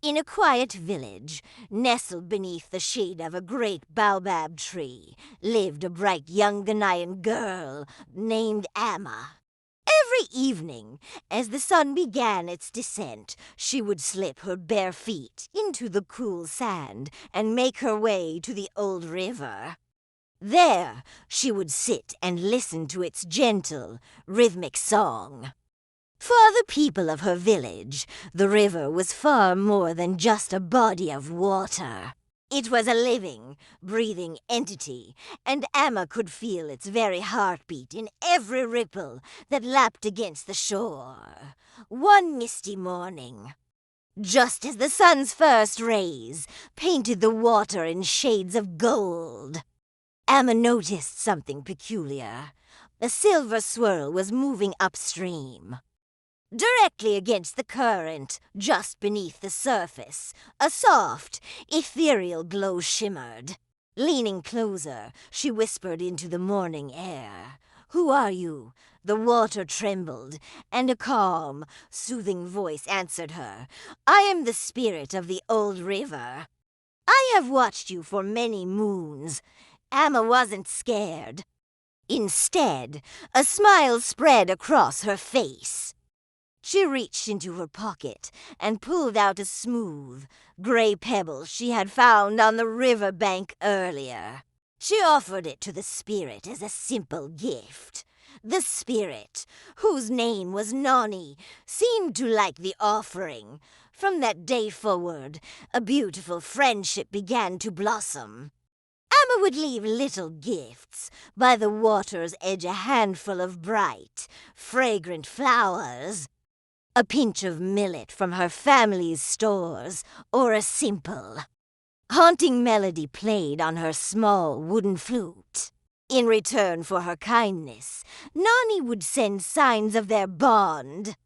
In a quiet village, nestled beneath the shade of a great baobab tree, lived a bright young Ghanaian girl named Amma. Every evening, as the sun began its descent, she would slip her bare feet into the cool sand and make her way to the old river. There, she would sit and listen to its gentle, rhythmic song. For the people of her village, the river was far more than just a body of water. It was a living, breathing entity, and Amma could feel its very heartbeat in every ripple that lapped against the shore. One misty morning, just as the sun's first rays painted the water in shades of gold, Amma noticed something peculiar. A silver swirl was moving upstream. Directly against the current, just beneath the surface, a soft, ethereal glow shimmered. Leaning closer, she whispered into the morning air. "Who are you?" The water trembled, and a calm, soothing voice answered her. "I am the spirit of the old river. I have watched you for many moons." Amma wasn't scared. Instead, a smile spread across her face. She reached into her pocket and pulled out a smooth, gray pebble she had found on the river bank earlier. She offered it to the spirit as a simple gift. The spirit, whose name was Nani, seemed to like the offering. From that day forward, a beautiful friendship began to blossom. Amma would leave little gifts, by the water's edge a handful of bright, fragrant flowers, a pinch of millet from her family's stores, or a simple, haunting melody played on her small wooden flute. In return for her kindness, Nani would send signs of their bond.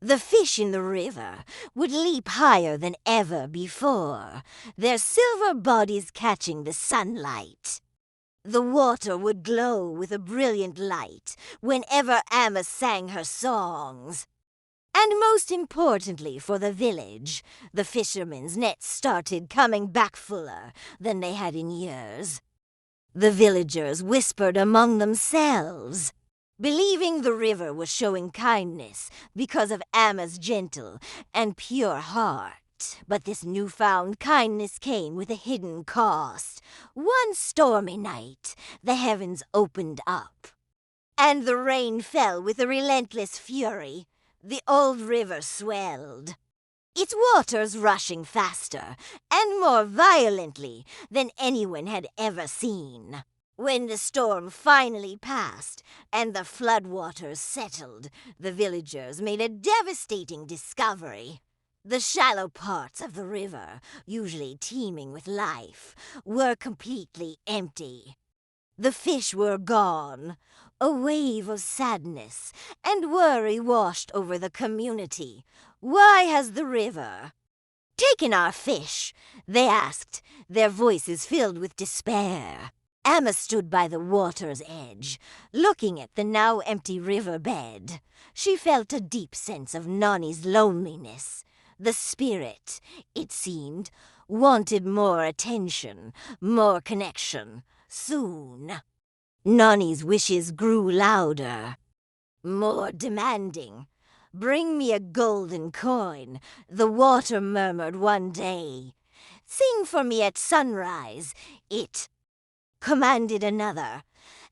The fish in the river would leap higher than ever before, their silver bodies catching the sunlight. The water would glow with a brilliant light whenever Amma sang her songs. And most importantly for the village, the fishermen's nets started coming back fuller than they had in years. The villagers whispered among themselves, believing the river was showing kindness because of Amma's gentle and pure heart. But this newfound kindness came with a hidden cost. One stormy night, the heavens opened up, and the rain fell with a relentless fury. The old river swelled, its waters rushing faster and more violently than anyone had ever seen. When the storm finally passed and the floodwaters settled, the villagers made a devastating discovery. The shallow parts of the river, usually teeming with life, were completely empty. The fish were gone. A wave of sadness and worry washed over the community. "Why has the river taken our fish?" they asked, their voices filled with despair. Amma stood by the water's edge, looking at the now empty riverbed. She felt a deep sense of Nani's loneliness. The spirit, it seemed, wanted more attention, more connection, soon. Nani's wishes grew louder, more demanding. "Bring me a golden coin," the water murmured one day. "Sing for me at sunrise," it commanded another.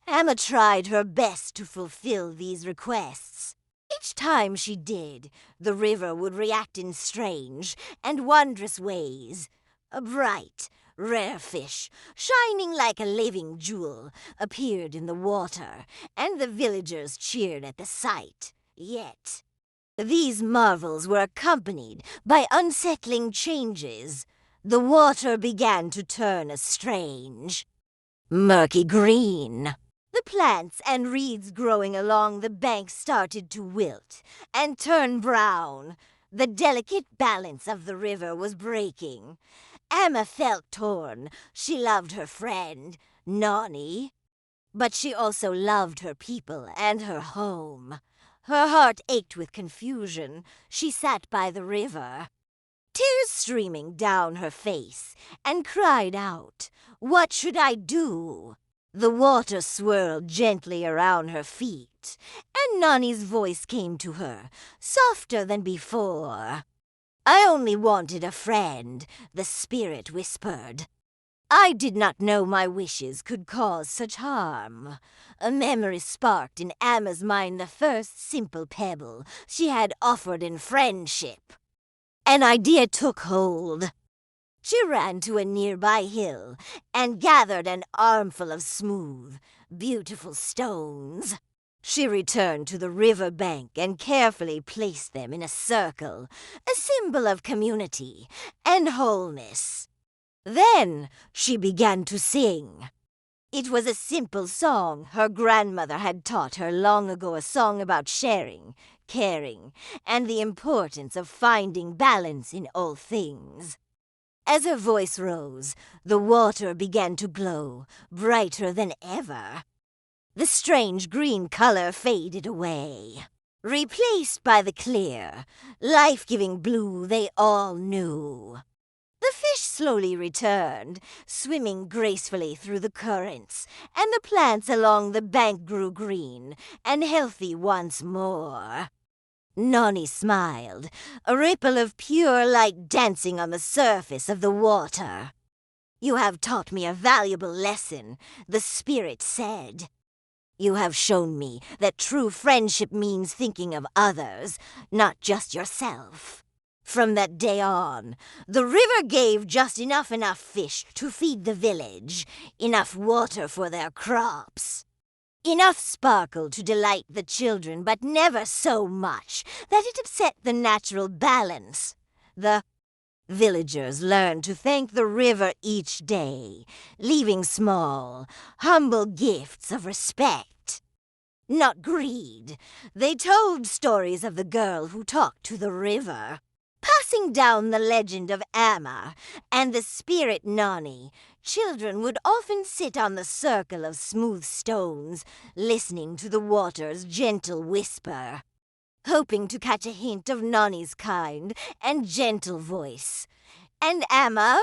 Amma tried her best to fulfill these requests. Each time she did, the river would react in strange and wondrous ways. A bright, rare fish, shining like a living jewel, appeared in the water, and the villagers cheered at the sight. Yet, these marvels were accompanied by unsettling changes. The water began to turn a strange, murky green. The plants and reeds growing along the bank started to wilt and turn brown. The delicate balance of the river was breaking. Amma felt torn. She loved her friend, Nani, but she also loved her people and her home. Her heart ached with confusion. She sat by the river, tears streaming down her face, and cried out, "What should I do?" The water swirled gently around her feet, and Nani's voice came to her, softer than before. "I only wanted a friend," the spirit whispered. "I did not know my wishes could cause such harm." A memory sparked in Emma's mind, the first simple pebble she had offered in friendship. An idea took hold. She ran to a nearby hill and gathered an armful of smooth, beautiful stones. She returned to the river bank and carefully placed them in a circle, a symbol of community and wholeness. Then she began to sing. It was a simple song her grandmother had taught her long ago, a song about sharing, caring, and the importance of finding balance in all things. As her voice rose, the water began to glow, brighter than ever. The strange green color faded away, replaced by the clear, life-giving blue they all knew. The fish slowly returned, swimming gracefully through the currents, and the plants along the bank grew green and healthy once more. Nani smiled, a ripple of pure light dancing on the surface of the water. "You have taught me a valuable lesson," the spirit said. "You have shown me that true friendship means thinking of others, not just yourself." From that day on, the river gave just enough fish to feed the village, enough water for their crops, enough sparkle to delight the children, but never so much that it upset the natural balance. The villagers learned to thank the river each day, leaving small, humble gifts of respect, not greed. They told stories of the girl who talked to the river, passing down the legend of Amma and the spirit Nani. Children would often sit on the circle of smooth stones, listening to the water's gentle whisper, hoping to catch a hint of Nani's kind and gentle voice. And Amma?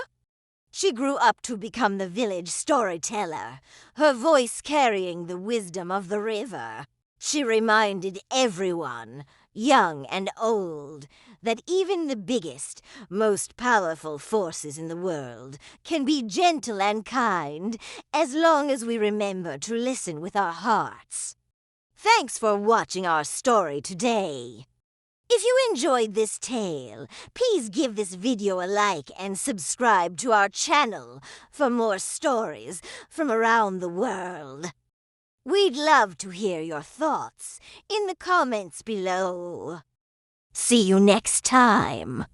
She grew up to become the village storyteller, her voice carrying the wisdom of the river. She reminded everyone, young and old, that even the biggest, most powerful forces in the world can be gentle and kind as long as we remember to listen with our hearts. Thanks for watching our story today. If you enjoyed this tale, please give this video a like and subscribe to our channel for more stories from around the world. We'd love to hear your thoughts in the comments below. See you next time.